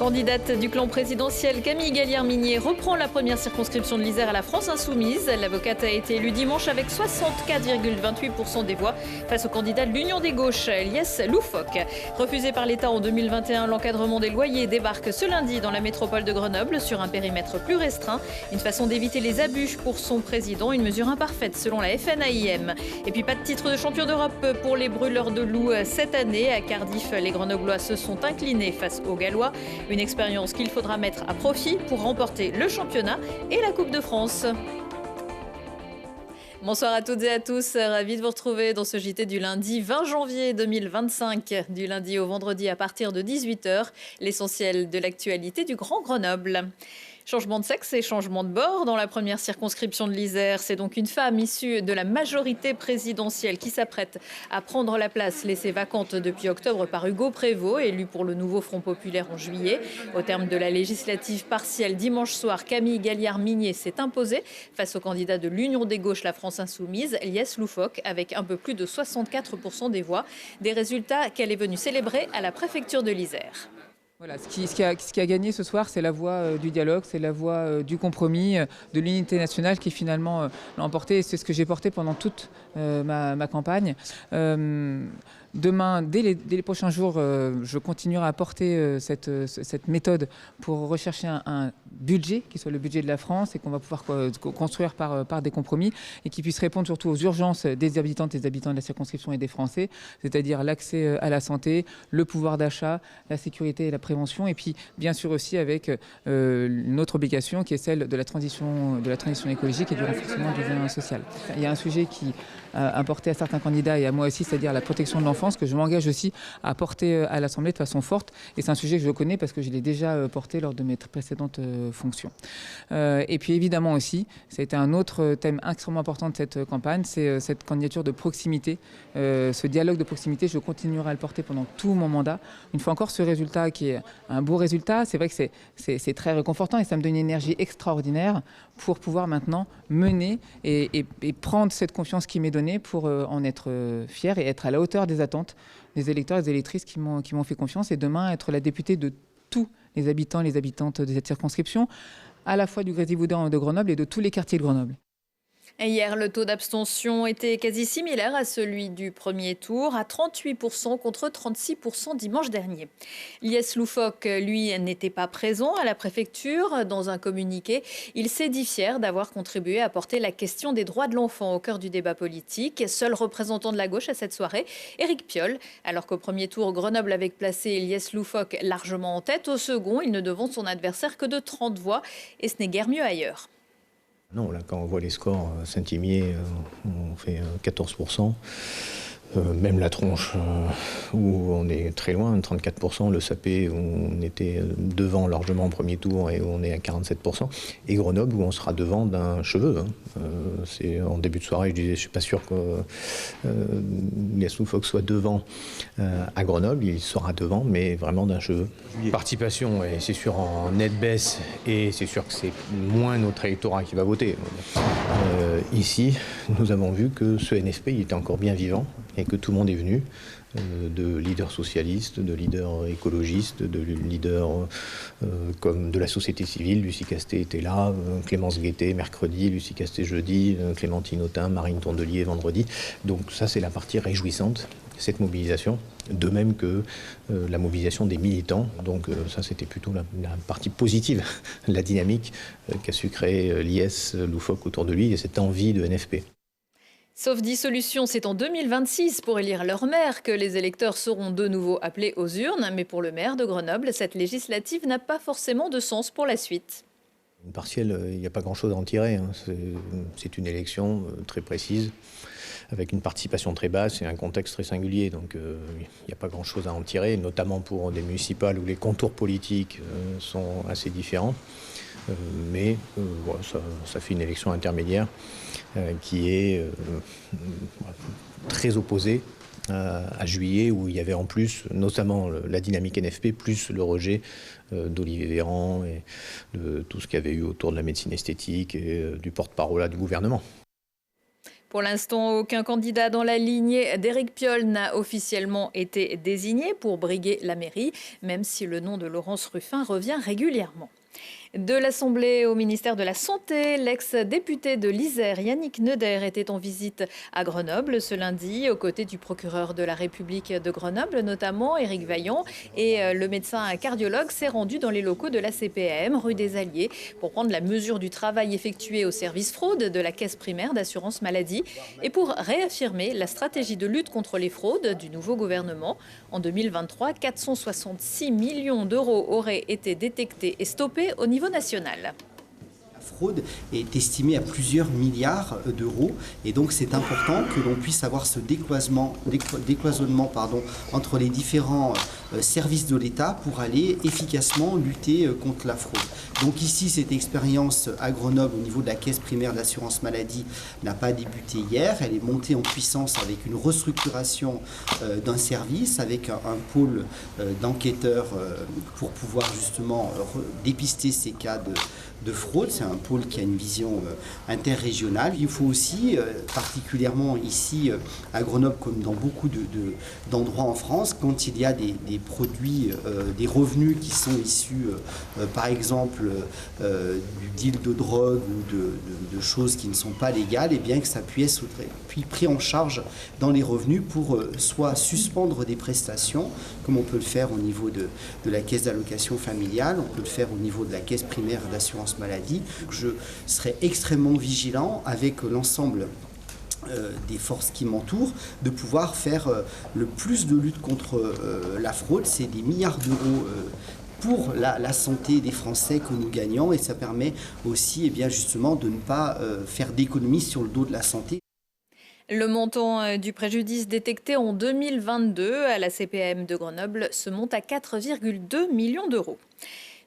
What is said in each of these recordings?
Candidate du clan présidentiel, Camille Gallière-Minier reprend la première circonscription de l'Isère à la France Insoumise. L'avocate a été élue dimanche avec 64,28% des voix face au candidat de l'Union des gauches, Liès Loufoque. Refusé par l'État en 2021, l'encadrement des loyers débarque ce lundi dans la métropole de Grenoble sur un périmètre plus restreint. Une façon d'éviter les abus pour son président, une mesure imparfaite selon la FNAIM. Et puis pas de titre de champion d'Europe pour les brûleurs de loups cette année. À Cardiff, les Grenoblois se sont inclinés face aux Gallois. Une expérience qu'il faudra mettre à profit pour remporter le championnat et la Coupe de France. Bonsoir à toutes et à tous, ravi de vous retrouver dans ce JT du lundi 20 janvier 2025. Du lundi au vendredi à partir de 18h, l'essentiel de l'actualité du Grand Grenoble. Changement de sexe et changement de bord dans la première circonscription de l'Isère. C'est donc une femme issue de la majorité présidentielle qui s'apprête à prendre la place laissée vacante depuis octobre par Hugo Prévost, élu pour le nouveau Front populaire en juillet. Au terme de la législative partielle dimanche soir, Camille Gallière-Minier s'est imposée face au candidat de l'Union des gauches, la France Insoumise, Liès Loufoque, avec un peu plus de 64% des voix. Des résultats qu'elle est venue célébrer à la préfecture de l'Isère. Voilà, ce qui a gagné ce soir, c'est la voie du dialogue, c'est la voie du compromis, de l'unité nationale qui finalement l'a emporté. C'est ce que j'ai porté pendant toute ma campagne. Demain, dès les prochains jours, je continuerai à porter cette méthode pour rechercher un budget qui soit le budget de la France et qu'on va pouvoir construire par des compromis et qui puisse répondre surtout aux urgences des habitantes et des habitants de la circonscription et des Français, c'est-à-dire l'accès à la santé, le pouvoir d'achat, la sécurité et la prévention, et puis bien sûr aussi avec notre obligation qui est celle de la transition écologique et du renforcement du lien social. Il y a un sujet qui a importé à certains candidats et à moi aussi, c'est-à-dire la protection de l'enfance, que je m'engage aussi à porter à l'Assemblée de façon forte. Et c'est un sujet que je connais parce que je l'ai déjà porté lors de mes précédentes fonctions. Et puis évidemment aussi, ça a été un autre thème extrêmement important de cette campagne, c'est cette candidature de proximité, ce dialogue de proximité. Je continuerai à le porter pendant tout mon mandat. Une fois encore, ce résultat qui est un beau résultat, c'est vrai que c'est très réconfortant et ça me donne une énergie extraordinaire pour pouvoir maintenant mener et prendre cette confiance qui m'est donnée pour en être fier et être à la hauteur des attentes des électeurs et des électrices qui m'ont fait confiance, et demain être la députée de tous les habitants et les habitantes de cette circonscription, à la fois du Grésivaudan de Grenoble et de tous les quartiers de Grenoble. Hier, le taux d'abstention était quasi similaire à celui du premier tour, à 38% contre 36% dimanche dernier. Liès Loufoque, lui, n'était pas présent à la préfecture. Dans un communiqué, il s'est dit fier d'avoir contribué à porter la question des droits de l'enfant au cœur du débat politique. Seul représentant de la gauche à cette soirée, Éric Piolle. Alors qu'au premier tour, Grenoble avait placé Liès Loufoque largement en tête, au second, il ne devance son adversaire que de 30 voix. Et ce n'est guère mieux ailleurs. Non, là, quand on voit les scores, Saint-Imier, on fait 14%. Même la tronche, où on est très loin, 34%. Le Sapé, où on était devant largement au premier tour et où on est à 47%. Et Grenoble, où on sera devant d'un cheveu. C'est en début de soirée, je disais, je ne suis pas sûr que Liès Loufoque soit devant à Grenoble. Il sera devant, mais vraiment d'un cheveu. Participation, et c'est sûr, en nette baisse, et c'est sûr que c'est moins notre électorat qui va voter. Ici, nous avons vu que ce NFP il était encore bien vivant et que tout le monde est venu, de leaders socialistes, de leaders écologistes, de leaders comme de la société civile. Lucie Castet était là, Clémence Guettet mercredi, Lucie Castet jeudi, Clémentine Autain, Marine Tondelier vendredi. Donc ça, c'est la partie réjouissante, cette mobilisation, de même que la mobilisation des militants. Donc ça, c'était plutôt la partie positive, la dynamique qu'a su créer Liès Loufoque autour de lui et cette envie de NFP. Sauf dissolution, c'est en 2026 pour élire leur maire que les électeurs seront de nouveau appelés aux urnes. Mais pour le maire de Grenoble, cette législative n'a pas forcément de sens pour la suite. Une partielle, il n'y a pas grand-chose à en tirer. C'est une élection très précise, avec une participation très basse et un contexte très singulier. Donc il n'y a pas grand-chose à en tirer, notamment pour des municipales où les contours politiques sont assez différents. Mais voilà, ça fait une élection intermédiaire qui est très opposée à juillet, où il y avait en plus, notamment la dynamique NFP, plus le rejet d'Olivier Véran et de tout ce qu'il y avait eu autour de la médecine esthétique et du porte-parole du gouvernement. Pour l'instant, aucun candidat dans la lignée d'Éric Piolle n'a officiellement été désigné pour briguer la mairie, même si le nom de Laurence Ruffin revient régulièrement. De l'Assemblée au ministère de la Santé, l'ex-député de l'Isère, Yannick Neuder, était en visite à Grenoble ce lundi, aux côtés du procureur de la République de Grenoble, notamment Éric Vaillant. Et le médecin cardiologue s'est rendu dans les locaux de la CPAM, rue des Alliés, pour prendre la mesure du travail effectué au service fraude de la Caisse primaire d'assurance maladie et pour réaffirmer la stratégie de lutte contre les fraudes du nouveau gouvernement. En 2023, 466 millions d'euros auraient été détectés et stoppés au niveau national. La fraude est estimée à plusieurs milliards d'euros et donc c'est important que l'on puisse avoir ce décloisonnement entre les différents services de l'État pour aller efficacement lutter contre la fraude. Donc ici, cette expérience à Grenoble au niveau de la Caisse primaire d'assurance maladie n'a pas débuté hier. Elle est montée en puissance avec une restructuration d'un service, avec un pôle d'enquêteurs pour pouvoir justement dépister ces cas de fraude. C'est un pôle qui a une vision interrégionale. Il faut aussi, particulièrement ici à Grenoble, comme dans beaucoup d'endroits en France, quand il y a des produits, des revenus qui sont issus, par exemple, du deal de drogue ou de choses qui ne sont pas légales, et bien que ça puisse être pris en charge dans les revenus pour soit suspendre des prestations, comme on peut le faire au niveau de la caisse d'allocation familiale, on peut le faire au niveau de la caisse primaire d'assurance maladie. Je serai extrêmement vigilant avec l'ensemble des forces qui m'entourent, de pouvoir faire le plus de lutte contre la fraude. C'est des milliards d'euros pour la santé des Français que nous gagnons et ça permet aussi eh bien, justement de ne pas faire d'économies sur le dos de la santé. Le montant du préjudice détecté en 2022 à la CPAM de Grenoble se monte à 4,2 millions d'euros.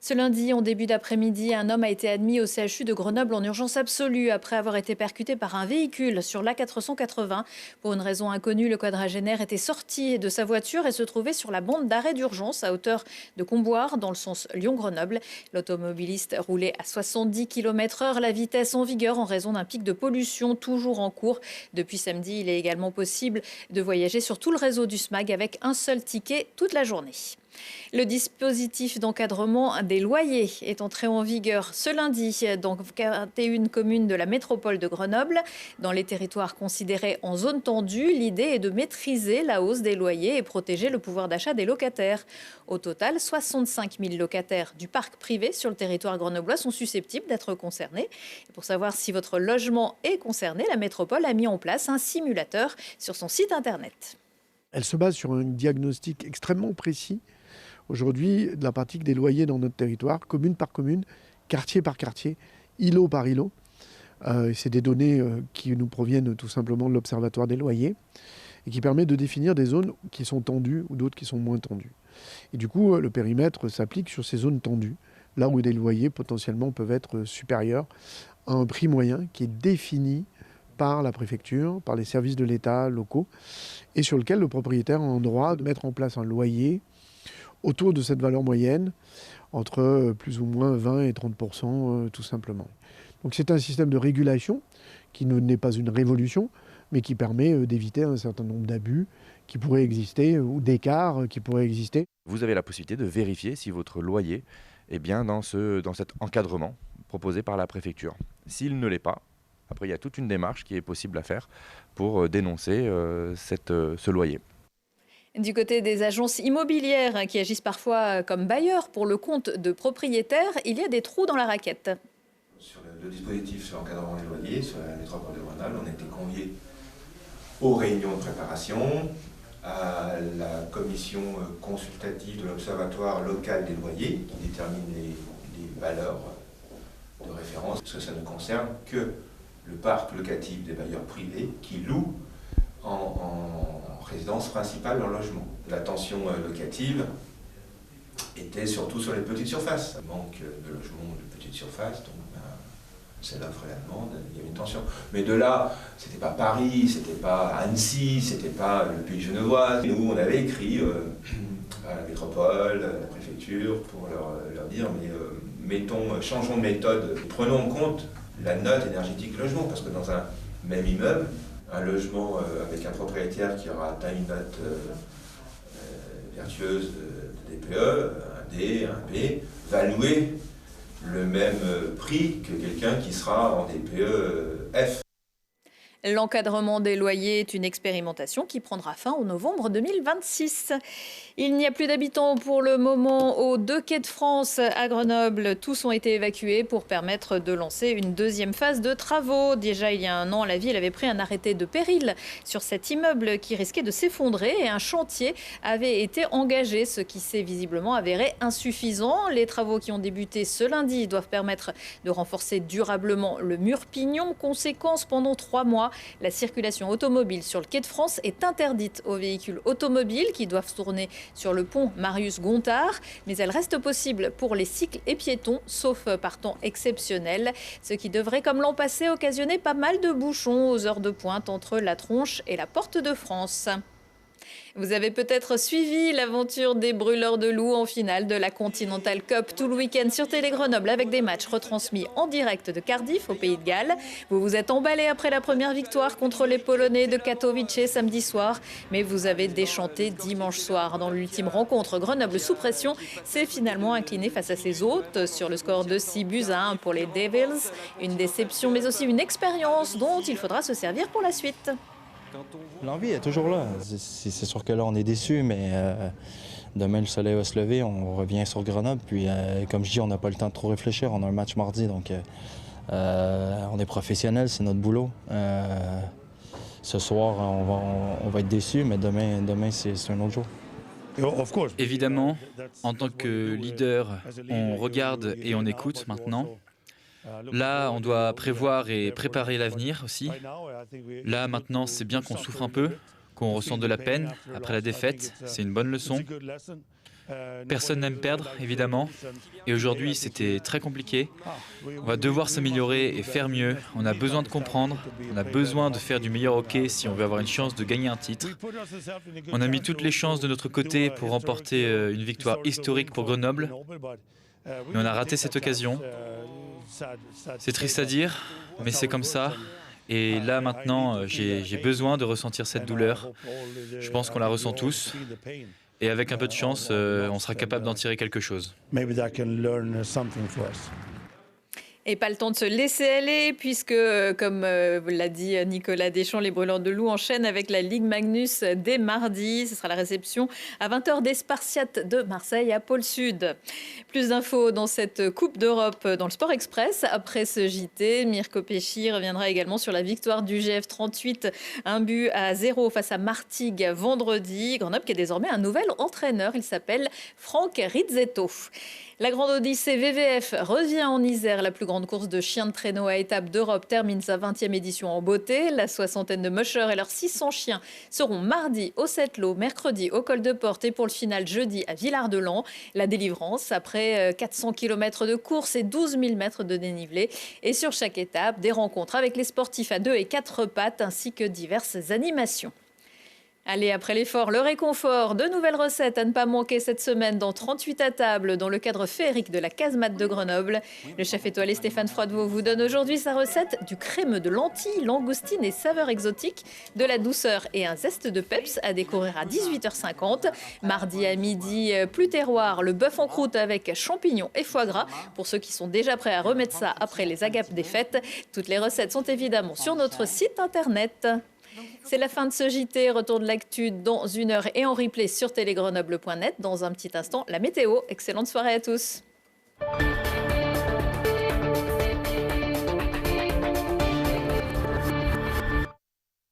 Ce lundi, en début d'après-midi, un homme a été admis au CHU de Grenoble en urgence absolue après avoir été percuté par un véhicule sur l'A480. Pour une raison inconnue, le quadragénaire était sorti de sa voiture et se trouvait sur la bande d'arrêt d'urgence à hauteur de Comboire, dans le sens Lyon-Grenoble. L'automobiliste roulait à 70 km/h, la vitesse en vigueur en raison d'un pic de pollution toujours en cours. Depuis samedi, il est également possible de voyager sur tout le réseau du SMAG avec un seul ticket toute la journée. Le dispositif d'encadrement des loyers est entré en vigueur ce lundi dans 41 communes de la métropole de Grenoble. Dans les territoires considérés en zone tendue, l'idée est de maîtriser la hausse des loyers et protéger le pouvoir d'achat des locataires. Au total, 65 000 locataires du parc privé sur le territoire grenoblois sont susceptibles d'être concernés. Et pour savoir si votre logement est concerné, la métropole a mis en place un simulateur sur son site internet. Elle se base sur un diagnostic extrêmement précis aujourd'hui de la pratique des loyers dans notre territoire, commune par commune, quartier par quartier, îlot par îlot. C'est des données qui nous proviennent tout simplement de l'Observatoire des loyers et qui permet de définir des zones qui sont tendues ou d'autres qui sont moins tendues. Et du coup, le périmètre s'applique sur ces zones tendues, là où des loyers potentiellement peuvent être supérieurs à un prix moyen qui est défini par la préfecture, par les services de l'État locaux, et sur lequel le propriétaire a un droit de mettre en place un loyer autour de cette valeur moyenne, entre plus ou moins 20 et 30% tout simplement. Donc c'est un système de régulation qui n'est pas une révolution, mais qui permet d'éviter un certain nombre d'abus qui pourraient exister ou d'écarts qui pourraient exister. Vous avez la possibilité de vérifier si votre loyer est bien dans cet encadrement proposé par la préfecture. S'il ne l'est pas, après il y a toute une démarche qui est possible à faire pour dénoncer ce loyer. Du côté des agences immobilières qui agissent parfois comme bailleurs pour le compte de propriétaires, il y a des trous dans la raquette. Sur le dispositif sur l'encadrement des loyers, sur la métropole de Grenoble, on a été conviés aux réunions de préparation, à la commission consultative de l'Observatoire local des loyers qui détermine les valeurs de référence, parce que ça ne concerne que le parc locatif des bailleurs privés qui louent en résidence principale leur logement. La tension locative était surtout sur les petites surfaces. Il manque de logements de petites surfaces, donc c'est l'offre et la demande, il y avait une tension. Mais de là, c'était pas Paris, c'était pas Annecy, c'était pas le Pays genevois. Nous, on avait écrit à la métropole, à la préfecture, pour leur dire, mais changeons de méthode, prenons en compte la note énergétique logement, parce que dans un même immeuble, un logement avec un propriétaire qui aura atteint une note vertueuse de DPE, un D, un B, va louer le même prix que quelqu'un qui sera en DPE F. L'encadrement des loyers est une expérimentation qui prendra fin en novembre 2026. Il n'y a plus d'habitants pour le moment aux 2 quais de France à Grenoble. Tous ont été évacués pour permettre de lancer une deuxième phase de travaux. Déjà il y a un an, la ville avait pris un arrêté de péril sur cet immeuble qui risquait de s'effondrer et un chantier avait été engagé, ce qui s'est visiblement avéré insuffisant. Les travaux qui ont débuté ce lundi doivent permettre de renforcer durablement le mur pignon. Conséquence, pendant 3 mois, la circulation automobile sur le quai de France est interdite aux véhicules automobiles qui doivent tourner sur le pont Marius-Gontard, mais elle reste possible pour les cycles et piétons, sauf par temps exceptionnel, ce qui devrait, comme l'an passé, occasionner pas mal de bouchons aux heures de pointe entre la Tronche et la Porte de France. Vous avez peut-être suivi l'aventure des brûleurs de loups en finale de la Continental Cup tout le week-end sur Télé Grenoble avec des matchs retransmis en direct de Cardiff au Pays de Galles. Vous vous êtes emballé après la première victoire contre les Polonais de Katowice samedi soir, mais vous avez déchanté dimanche soir. Dans l'ultime rencontre, Grenoble sous pression s'est finalement incliné face à ses hôtes sur le score de 6-1 pour les Devils. Une déception mais aussi une expérience dont il faudra se servir pour la suite. L'envie est toujours là. C'est sûr que là, on est déçus, mais demain, le soleil va se lever. On revient sur Grenoble. Puis, comme je dis, on n'a pas le temps de trop réfléchir. On a un match mardi, donc on est professionnels, c'est notre boulot. Ce soir, on va être déçus, mais demain c'est un autre jour. Évidemment, en tant que leader, on regarde et on écoute maintenant. Là, on doit prévoir et préparer l'avenir aussi. Là, maintenant, c'est bien qu'on souffre un peu, qu'on ressent de la peine après la défaite. C'est une bonne leçon. Personne n'aime perdre, évidemment. Et aujourd'hui, c'était très compliqué. On va devoir s'améliorer et faire mieux. On a besoin de comprendre. On a besoin de faire du meilleur hockey si on veut avoir une chance de gagner un titre. On a mis toutes les chances de notre côté pour remporter une victoire historique pour Grenoble. Mais on a raté cette occasion. C'est triste à dire, mais c'est comme ça. Et là, maintenant, j'ai besoin de ressentir cette douleur. Je pense qu'on la ressent tous. Et avec un peu de chance, on sera capable d'en tirer quelque chose. Et pas le temps de se laisser aller puisque, comme l'a dit Nicolas Deschamps, les Brûleurs de loups enchaînent avec la Ligue Magnus dès mardi. Ce sera la réception à 20h des Spartiates de Marseille à Pôle Sud. Plus d'infos dans cette Coupe d'Europe dans le Sport Express. Après ce JT, Mirko Pesci reviendra également sur la victoire du GF 38, 1-0 face à Martigues vendredi. Grenoble qui est désormais un nouvel entraîneur. Il s'appelle Franck Rizzetto. La Grande Odyssée VVF revient en Isère. La plus grande course de chiens de traîneau à étapes d'Europe termine sa 20e édition en beauté. La soixantaine de mushers et leurs 600 chiens seront mardi au Sept-Lô, mercredi au Col de Porte et pour le final jeudi à Villard-de-Lans. La délivrance après 400 km de course et 12 000 mètres de dénivelé. Et sur chaque étape, des rencontres avec les sportifs à 2 et 4 pattes ainsi que diverses animations. Allez, après l'effort, le réconfort, de nouvelles recettes à ne pas manquer cette semaine dans 38 à table dans le cadre féerique de la casemate de Grenoble. Le chef étoilé Stéphane Froidevaux vous donne aujourd'hui sa recette du crémeux de lentilles, langoustines et saveurs exotiques, de la douceur et un zeste de peps à découvrir à 18h50. Mardi à midi, plus terroir, le bœuf en croûte avec champignons et foie gras pour ceux qui sont déjà prêts à remettre ça après les agapes des fêtes. Toutes les recettes sont évidemment sur notre site internet. C'est la fin de ce JT. Retour de l'actu dans 1 heure et en replay sur télégrenoble.net. Dans un petit instant, la météo. Excellente soirée à tous.